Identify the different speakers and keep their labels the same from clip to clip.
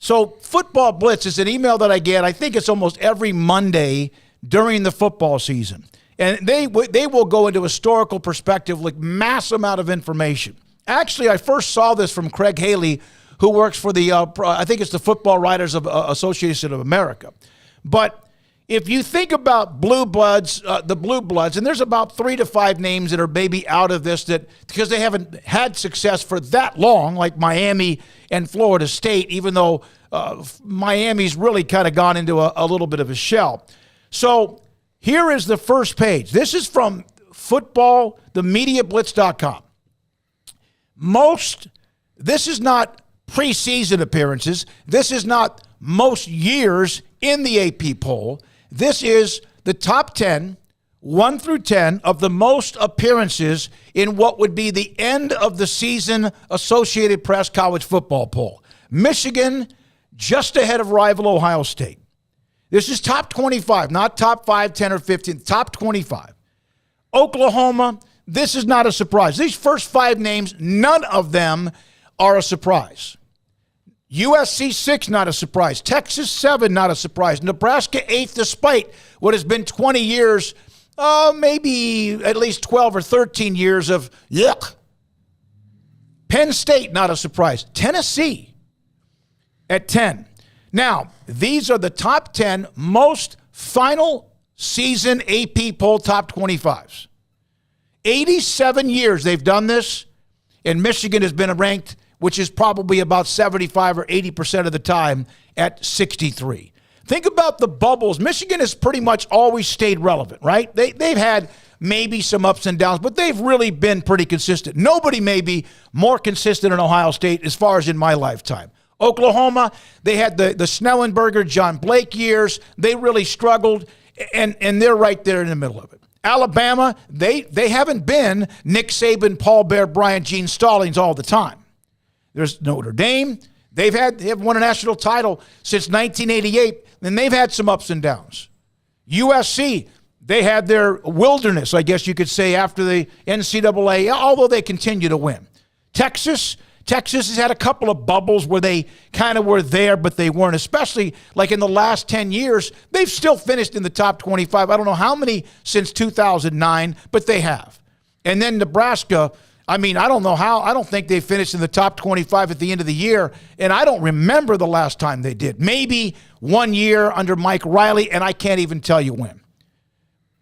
Speaker 1: So Football Blitz is an email that I get. I think it's almost every Monday during the football season. And they will go into historical perspective, like mass amount of information. Actually, I first saw this from Craig Haley, who works for the, I think it's the Football Writers of Association of America. But if you think about Blue Bloods, the Blue Bloods, and there's about 3 to 5 names that are maybe out of this that because they haven't had success for that long, like Miami and Florida State, even though Miami's really kind of gone into a little bit of a shell. So here is the first page. This is from themediablitz.com. This is not preseason appearances. This is not most years in the AP poll. This is the top 10, 1 through 10, of the most appearances in what would be the end of the season Associated Press college football poll. Michigan, just ahead of rival Ohio State. This is top 25, not top 5, 10, or 15, top 25. Oklahoma, this is not a surprise. These first 5 names, none of them are a surprise. USC 6, not a surprise. Texas 7, not a surprise. Nebraska 8, despite what has been 20 years, maybe at least 12 or 13 years of yuck. Penn State, not a surprise. Tennessee at 10. Now, these are the top 10 most final season AP poll top 25s. 87 years they've done this, and Michigan has been ranked, which is probably about 75 or 80% of the time, at 63. Think about the bubbles. Michigan has pretty much always stayed relevant, right? They've had maybe some ups and downs, but they've really been pretty consistent. Nobody may be more consistent than Ohio State as far as in my lifetime. Oklahoma, they had the Snellenberger, John Blake years. They really struggled, and they're right there in the middle of it. Alabama, they haven't been Nick Saban, Paul Bear, Bryant, Gene Stallings all the time. There's Notre Dame. They have won a national title since 1988, and they've had some ups and downs. USC, they had their wilderness, I guess you could say, after the NCAA, although they continue to win. Texas has had a couple of bubbles where they kind of were there, but they weren't, especially like in the last 10 years. They've still finished in the top 25. I don't know how many since 2009, but they have. And then Nebraska, I don't know how. I don't think they finished in the top 25 at the end of the year, and I don't remember the last time they did. Maybe 1 year under Mike Riley, and I can't even tell you when.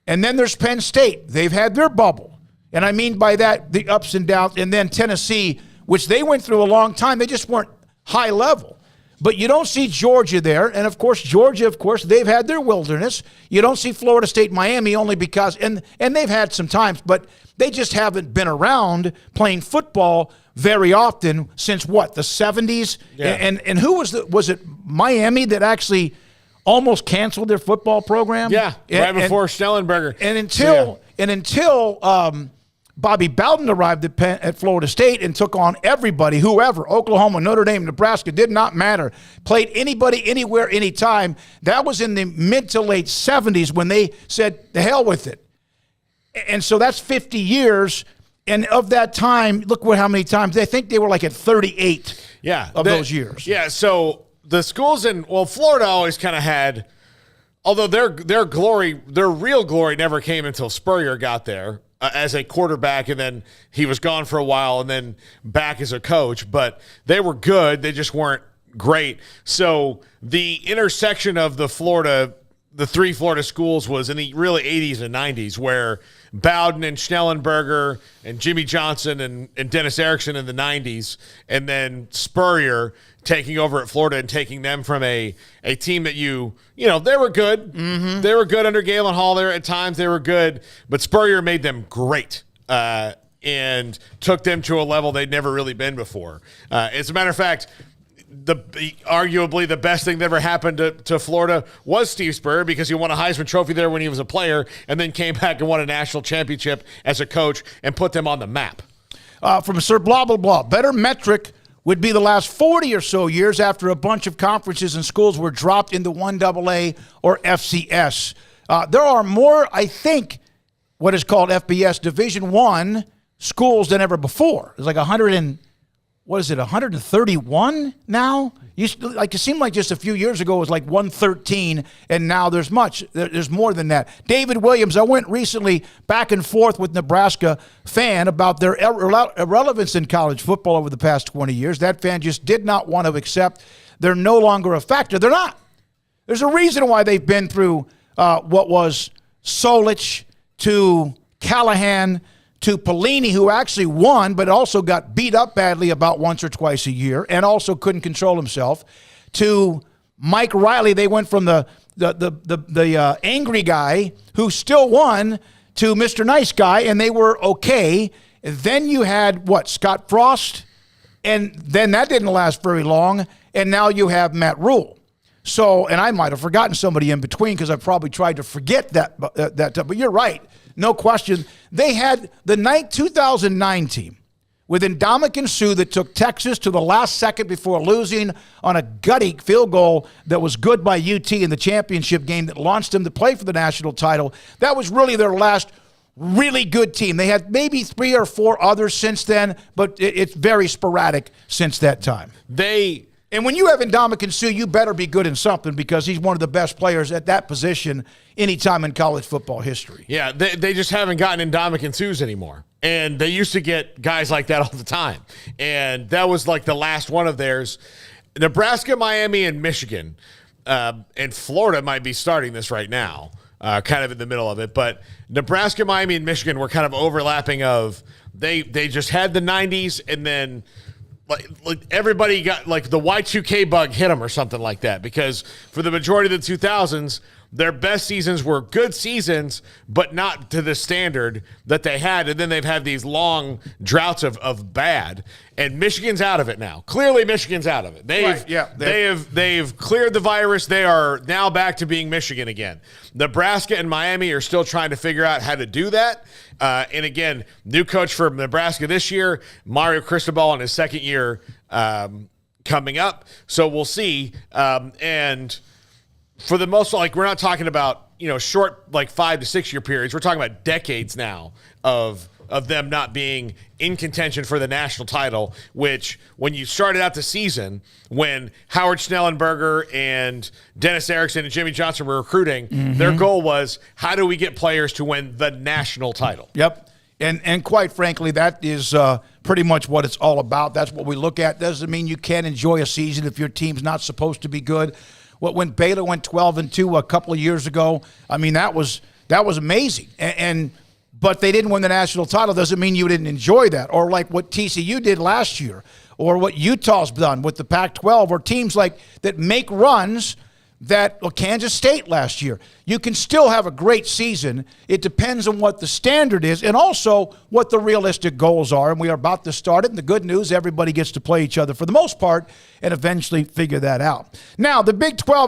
Speaker 1: And then there's Penn State. They've had their bubble, and I mean by that the ups and downs. And then Tennessee, which they went through a long time. They just weren't high level. But you don't see Georgia there. And, of course, Georgia, they've had their wilderness. You don't see Florida State, Miami only because, and they've had some times, but they just haven't been around playing football very often since, the 70s? Yeah. And who was it Miami that actually almost canceled their football program?
Speaker 2: Yeah, right before Snellenberger.
Speaker 1: And until Bobby Bowden arrived at Florida State and took on everybody, whoever, Oklahoma, Notre Dame, Nebraska, did not matter. Played anybody, anywhere, anytime. That was in the mid to late 70s when they said, the hell with it. And so that's 50 years. And of that time, look how many times. I think they were like at 38 of those years.
Speaker 2: Yeah, so the schools Florida always kind of had, although their real glory never came until Spurrier got there. As a quarterback, and then he was gone for a while, and then back as a coach. But they were good. They just weren't great. So the intersection of the 3 Florida schools was in the really 80s and 90s, where Bowden and Schnellenberger and Jimmy Johnson and Dennis Erickson in the 90s, and then Spurrier taking over at Florida and taking them from a team that they were good. Mm-hmm. They were good under Galen Hall there at times. They were good, but Spurrier made them great and took them to a level they'd never really been before. As a matter of fact, arguably the best thing that ever happened to Florida was Steve Spurrier, because he won a Heisman Trophy there when he was a player, and then came back and won a national championship as a coach and put them on the map.
Speaker 1: From Sir Blah, blah, blah. Better metric would be the last 40 or so years after a bunch of conferences and schools were dropped into 1AA or FCS. There are more, I think, what is called FBS Division I schools than ever before. There's like 100 and what is it, 131 now? It seemed like just a few years ago it was like 113, and now there's more than that. David Williams, I went recently back and forth with Nebraska fan about their irrelevance in college football over the past 20 years. That fan just did not want to accept they're no longer a factor. They're not. There's a reason why they've been through what was Solich to Callahan to Pelini, who actually won, but also got beat up badly about once or twice a year and also couldn't control himself, to Mike Riley. They went from the angry guy who still won to Mr. Nice Guy, and they were okay. Then you had, Scott Frost, and then that didn't last very long, and now you have Matt Rule. So, and I might have forgotten somebody in between because I probably tried to forget that, but you're right. No question. They had the 2009 team with Ndamukong Suh that took Texas to the last second before losing on a gutty field goal that was good by UT in the championship game that launched them to play for the national title. That was really their last really good team. They had maybe 3 or 4 others since then, but it's very sporadic since that time. And when you have Ndamukong Suh, you better be good in something because he's one of the best players at that position anytime in college football history.
Speaker 2: Yeah, they just haven't gotten Ndamukong Suhs anymore. And they used to get guys like that all the time. And that was like the last one of theirs. Nebraska, Miami, and Michigan. And Florida might be starting this right now, kind of in the middle of it. But Nebraska, Miami, and Michigan were kind of overlapping of they just had the 90s and then – like everybody got like the Y2K bug hit them or something like that, because for the majority of the 2000s, their best seasons were good seasons, but not to the standard that they had. And then they've had these long droughts of bad. And Michigan's out of it now. Clearly, Michigan's out of it. They've cleared the virus. They are now back to being Michigan again. Nebraska and Miami are still trying to figure out how to do that. And again, new coach for Nebraska this year, Mario Cristobal in his second year coming up. So we'll see. And for the most part, like, we're not talking about, short, like 5 to 6 year periods. We're talking about decades now of them not being in contention for the national title, which when you started out the season, when Howard Schnellenberger and Dennis Erickson and Jimmy Johnson were recruiting, their goal was, how do we get players to win the national title?
Speaker 1: Yep. And quite frankly, that is pretty much what it's all about. That's what we look at. Doesn't mean you can't enjoy a season if your team's not supposed to be good. When Baylor went 12-2 a couple of years ago, I mean, that was amazing. But they didn't win the national title. Doesn't mean you didn't enjoy that. Or like what TCU did last year, or what Utah's done with the Pac-12, or teams like that make runs Kansas State last year. You can still have a great season. It depends on what the standard is and also what the realistic goals are. And we are about to start it. And the good news, everybody gets to play each other for the most part and eventually figure that out. Now, the Big 12